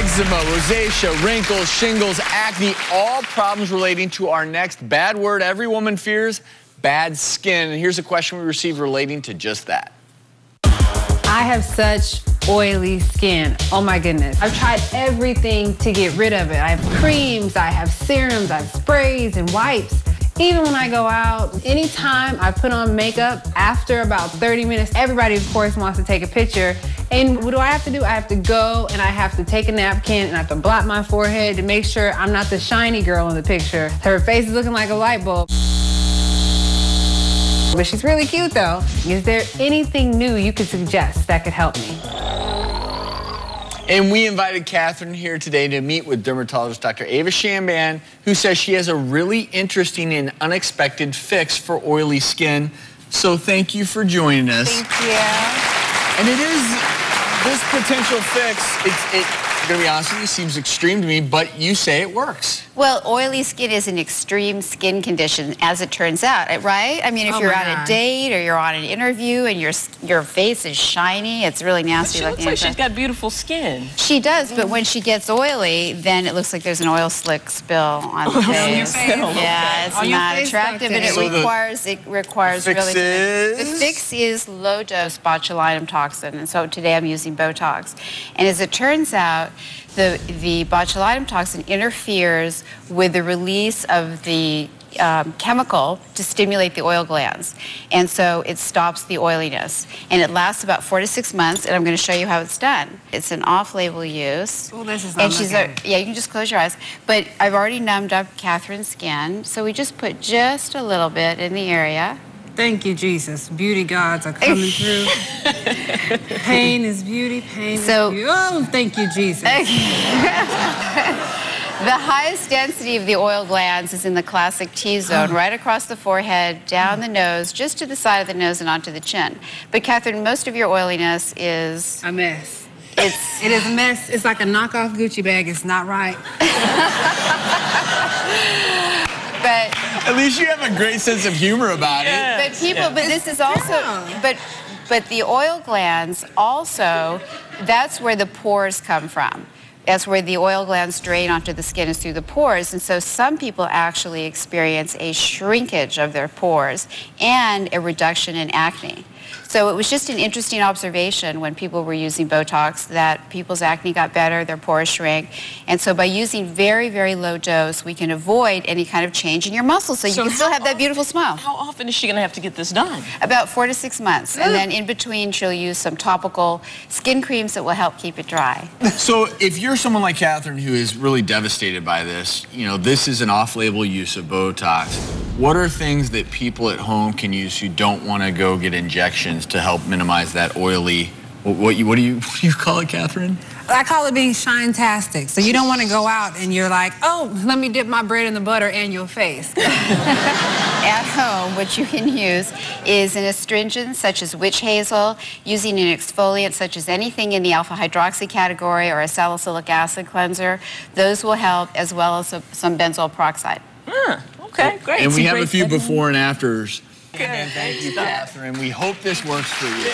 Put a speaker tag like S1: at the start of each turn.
S1: Eczema, rosacea, wrinkles, shingles, acne, all problems relating to our next bad word every woman fears, bad skin. And here's a question we received relating to just that.
S2: I have such oily skin. Oh my goodness. I've tried everything to get rid of it. I have creams, I have serums, I have sprays and wipes. Even when I go out, anytime I put on makeup, after about 30 minutes, everybody, of course, wants to take a picture. And what do I have to do? I have to go and I have to take a napkin and I have to blot my forehead to make sure I'm not the shiny girl in the picture. Her face is looking like a light bulb. But she's really cute, though. Is there anything new you could suggest that could help me?
S1: And we invited Catherine here today to meet with dermatologist Dr. Ava Shamban, who says she has a really interesting and unexpected fix for oily skin. So thank you for joining us.
S3: Thank you.
S1: And it is this potential fix, I'm going to be honest with you, seems extreme to me, but you say it works.
S3: Well, oily skin is an extreme skin condition, as it turns out, right? I mean, if you're on a date or you're on an interview and your face is shiny, it's really nasty looking.
S4: She looks like she's got beautiful skin.
S3: She does, but when she gets oily, then it looks like there's an oil slick spill on the face.
S2: On your face?
S3: Yeah, it's not attractive, and it requires really. The fix is low-dose botulinum toxin, and so today I'm using Botox. And as it turns out, the botulinum toxin interferes with the release of the chemical to stimulate the oil glands, and so it stops the oiliness, and it lasts about 4 to 6 months, and I'm going to show you how it's done. It's an off-label use.
S2: Oh, this is not
S3: yeah, you can just close your eyes, but I've already numbed up Catherine's skin, so we just put just a little bit in the area.
S2: Thank you, Jesus. Beauty gods are coming through. Pain is beauty, pain is beauty. Oh, thank you, Jesus.
S3: The highest density of the oil glands is in the classic T-zone, right across the forehead, down the nose, just to the side of the nose and onto the chin. But Catherine, most of your oiliness is...
S2: a mess. It is a mess. It's like a knockoff Gucci bag. It's not right.
S3: But
S1: at least you have a great sense of humor about it.
S3: But this is also, but the oil glands also, that's where the pores come from. That's where the oil glands drain onto the skin, is through the pores. And so some people actually experience a shrinkage of their pores and a reduction in acne. So it was just an interesting observation when people were using Botox that people's acne got better, their pores shrank. And so by using very, very low dose, we can avoid any kind of change in your muscles, so you can still have that beautiful smile.
S4: How often is she going to have to get this done?
S3: About 4 to 6 months. And then in between, she'll use some topical skin creams that will help keep it dry.
S1: So if you're someone like Catherine who is really devastated by this, you know, this is an off-label use of Botox. What are things that people at home can use who don't want to go get injections to help minimize that oily, what do you call it, Catherine?
S2: I call it being shine-tastic. So you don't want to go out and you're like, oh, let me dip my bread in the butter and your face.
S3: At home, what you can use is an astringent such as witch hazel, using an exfoliant such as anything in the alpha-hydroxy category, or a salicylic acid cleanser. Those will help, as well as some benzoyl peroxide.
S4: Okay, great.
S1: And we have a few before and afters. Good. Thank you, Catherine. We hope this works for you.